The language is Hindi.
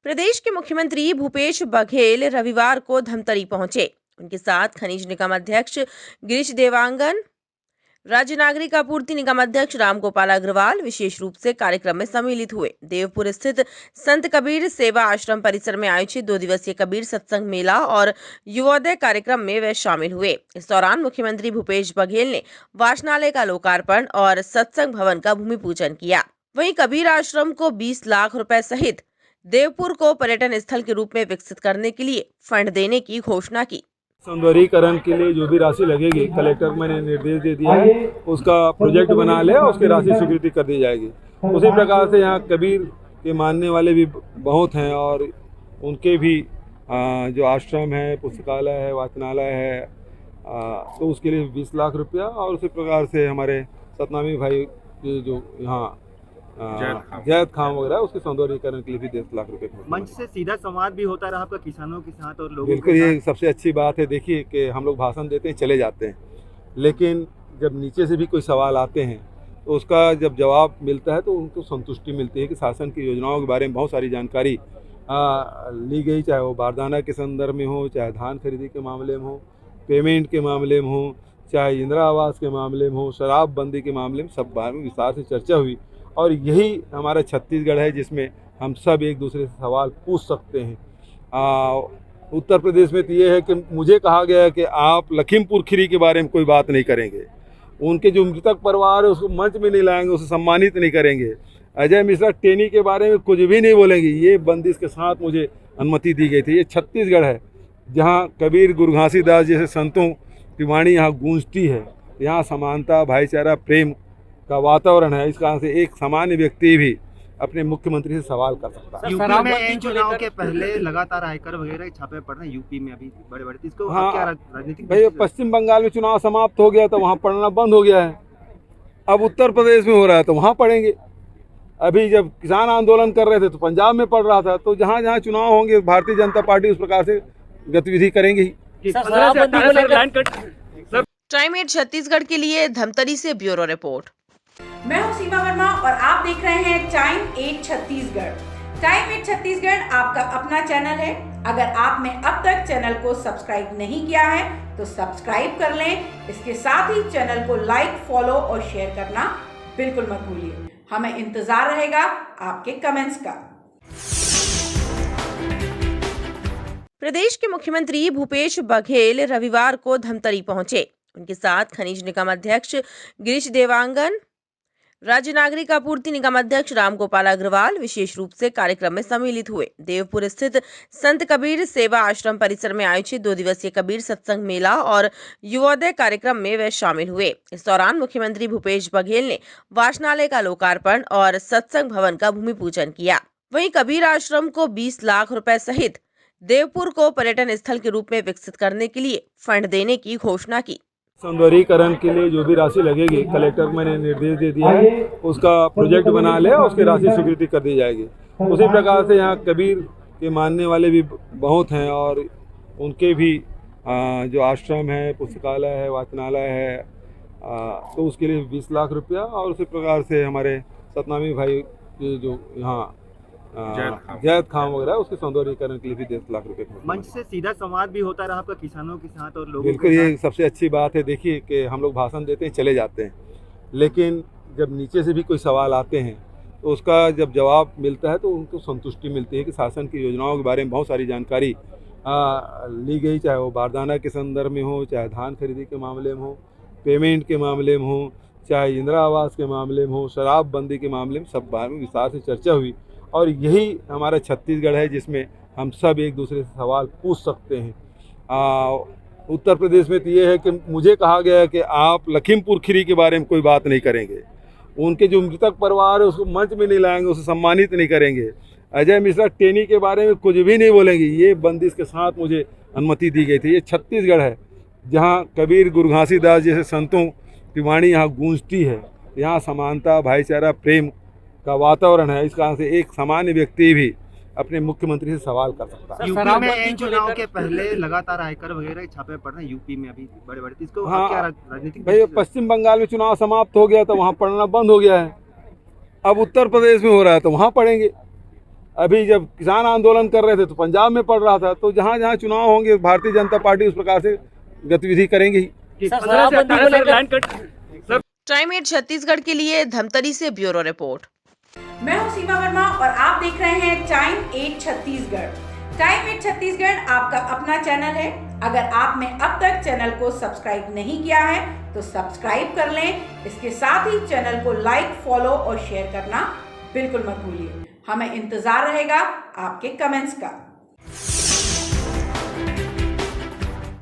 प्रदेश के मुख्यमंत्री भूपेश बघेल रविवार को धमतरी पहुंचे। उनके साथ खनिज निगम अध्यक्ष गिरीश देवांगन, राज्य नागरिक आपूर्ति निगम अध्यक्ष रामगोपाल अग्रवाल विशेष रूप से कार्यक्रम में सम्मिलित हुए। देवपुर स्थित संत कबीर सेवा आश्रम परिसर में आयोजित 2 दिवसीय कबीर सत्संग मेला और युवोदय कार्यक्रम में वे शामिल हुए। इस दौरान मुख्यमंत्री भूपेश बघेल ने वाचनालय का लोकार्पण और सत्संग भवन का भूमि पूजन किया। वहीं कबीर आश्रम को 20 लाख रुपए सहित देवपुर को पर्यटन स्थल के रूप में विकसित करने के लिए फंड देने की घोषणा की। सौंदर्यीकरण के लिए जो भी राशि लगेगी, कलेक्टर मैंने निर्देश दे दिया है, उसका प्रोजेक्ट बना ले, उसकी राशि स्वीकृति कर दी जाएगी। उसी प्रकार से यहाँ कबीर के मानने वाले भी बहुत हैं और उनके भी जो आश्रम है, पुस्तकालय है, वाचनालय है, तो उसके लिए 20 लाख रुपया। और उसी प्रकार से हमारे सतनामी भाई की जो यहाँ जैद खाम वगैरह, उसके सौंदर्यीकरण के लिए भी 10 लाख रुपए। मंच से सीधा संवाद भी होता रहा आपका किसानों के साथ और लोगों के बिल्कुल, साथ। ये सबसे अच्छी बात है। देखिए कि हम लोग भाषण देते हैं, चले जाते हैं, लेकिन जब नीचे से भी कोई सवाल आते हैं तो उसका जब जवाब मिलता है तो उनको संतुष्टि मिलती है कि शासन की योजनाओं के बारे में बहुत सारी जानकारी ली गई, चाहे वो बारदाना के संदर्भ में हो, चाहे धान खरीदी के मामले में हो, पेमेंट के मामले में हो, चाहे इंदिरा आवास के मामले में हो, शराबबंदी के मामले में, सब बारे में विस्तार से चर्चा हुई। और यही हमारा छत्तीसगढ़ है जिसमें हम सब एक दूसरे से सवाल पूछ सकते हैं। उत्तर प्रदेश में तो ये है कि मुझे कहा गया है कि आप लखीमपुर खीरी के बारे में कोई बात नहीं करेंगे, उनके जो मृतक परिवार है उसको मंच में नहीं लाएंगे, उसे सम्मानित नहीं करेंगे, अजय मिश्रा टेनी के बारे में कुछ भी नहीं बोलेंगे। ये बंदिश के साथ मुझे अनुमति दी गई थी। ये छत्तीसगढ़ है जहाँ कबीर गुरु घासीदास जैसे संतों की वाणी यहाँ गूंजती है। यहाँ समानता, भाईचारा, प्रेम का वातावरण है। इस कारण से एक सामान्य व्यक्ति भी अपने मुख्यमंत्री से सवाल कर सकता है। यूपी में इन चुनाव के पहले लगातार आयकर वगैरह छापे पड़ रहे हैं, यूपी में अभी बड़े इसको हाँ, क्या राजनीतिक भाई पश्चिम बंगाल में चुनाव समाप्त हो गया तो वहाँ पढ़ना बंद हो गया है। अब उत्तर प्रदेश में हो रहा है तो वहाँ पढ़ेंगे। अभी जब किसान आंदोलन कर रहे थे तो पंजाब में पढ़ रहा था। तो जहाँ जहाँ चुनाव होंगे भारतीय जनता पार्टी उस प्रकार से गतिविधि करेंगे ही। टाइम 8 छत्तीसगढ़ के लिए धमतरी से ब्यूरो रिपोर्ट। मैं हूं सीमा वर्मा और आप देख रहे हैं टाइम 8 छत्तीसगढ़। टाइम 8 छत्तीसगढ़ आपका अपना चैनल है। अगर आपने अब तक चैनल को सब्सक्राइब नहीं किया है तो सब्सक्राइब कर लें। इसके साथ ही चैनल को लाइक, फॉलो और शेयर करना बिल्कुल मत भूलिए। हमें इंतजार रहेगा आपके कमेंट्स का। प्रदेश के मुख्यमंत्री भूपेश बघेल रविवार को धमतरी पहुंचे। उनके साथ खनिज निगम अध्यक्ष गिरीश देवांगन, राज्य नागरिक आपूर्ति निगम अध्यक्ष रामगोपाल अग्रवाल विशेष रूप से कार्यक्रम में सम्मिलित हुए। देवपुर स्थित संत कबीर सेवा आश्रम परिसर में आयोजित 2 दिवसीय कबीर सत्संग मेला और युवोदय कार्यक्रम में वे शामिल हुए। इस दौरान मुख्यमंत्री भूपेश बघेल ने वाचनालय का लोकार्पण और सत्संग भवन का भूमि पूजन किया। वहीं कबीर आश्रम को 20 लाख रुपए सहित देवपुर को पर्यटन स्थल के रूप में विकसित करने के लिए फंड देने की घोषणा की। सौंदर्यीकरण के लिए जो भी राशि लगेगी, कलेक्टर मैंने निर्देश दे दिया है, उसका प्रोजेक्ट बना ले, उसकी राशि स्वीकृति कर दी जाएगी। उसी प्रकार से यहाँ कबीर के मानने वाले भी बहुत हैं और उनके भी जो आश्रम है, पुस्तकालय है, वाचनालय है, तो उसके लिए 20 लाख रुपया। और उसी प्रकार से हमारे सतनामी भाई की जो यहाँ जैद खाम वगैरह, उसके सौंदर्यीकरण के लिए भी 10 लाख रुपए। मंच से सीधा संवाद भी होता रहा आपका किसानों के साथ और लोगों बिल्कुल, के ये साथ। सबसे अच्छी बात है। देखिए कि हम लोग भाषण देते हैं, चले जाते हैं, लेकिन जब नीचे से भी कोई सवाल आते हैं तो उसका जब जवाब मिलता है तो उनको संतुष्टि मिलती है कि शासन की योजनाओं के बारे में बहुत सारी जानकारी ली गई, चाहे वो बारदाना के संदर्भ में हो, चाहे धान खरीदी के मामले में हो, पेमेंट के मामले में हो, चाहे इंदिरा आवास के मामले में हो, शराबबंदी के मामले में, सब बारे में विस्तार से चर्चा हुई। और यही हमारा छत्तीसगढ़ है जिसमें हम सब एक दूसरे से सवाल पूछ सकते हैं। उत्तर प्रदेश में तो ये है कि मुझे कहा गया है कि आप लखीमपुर खीरी के बारे में कोई बात नहीं करेंगे, उनके जो मृतक परिवार है उसको मंच में नहीं लाएंगे, उसे सम्मानित नहीं करेंगे, अजय मिश्रा टेनी के बारे में कुछ भी नहीं बोलेंगे। ये बंदिश के साथ मुझे अनुमति दी गई थी। ये छत्तीसगढ़ है जहाँ कबीर गुरु घासीदास जैसे संतों की वाणी यहाँ गूंजती है। यहाँ समानता, भाईचारा, प्रेम का वातावरण है। इस कारण से एक सामान्य व्यक्ति भी अपने मुख्यमंत्री से सवाल कर सकता है। यूपी में इन चुनाव के पहले लगातार आयकर वगैरह छापे पड़ रहे हैं, यूपी में अभी बड़े इसको हाँ, क्या राजनीतिक भाई पश्चिम बंगाल में चुनाव समाप्त हो गया तो वहाँ पढ़ना बंद हो गया है। अब उत्तर प्रदेश में हो रहा है तो वहाँ पढ़ेंगे। अभी जब किसान आंदोलन कर रहे थे तो पंजाब में पड़ रहा था। तो जहाँ जहाँ चुनाव होंगे भारतीय जनता पार्टी उस प्रकार से गतिविधि करेंगी ही। टाइम 8 छत्तीसगढ़ के लिए धमतरी से ब्यूरो रिपोर्ट। मैं हूं सीमा वर्मा और आप देख रहे हैं टाइम 8 छत्तीसगढ़। टाइम 8 छत्तीसगढ़ आपका अपना चैनल है। अगर आपने अब तक चैनल को सब्सक्राइब नहीं किया है तो सब्सक्राइब कर लें। इसके साथ ही चैनल को लाइक, फॉलो और शेयर करना बिल्कुल मत भूलिए। हमें इंतजार रहेगा आपके कमेंट्स का।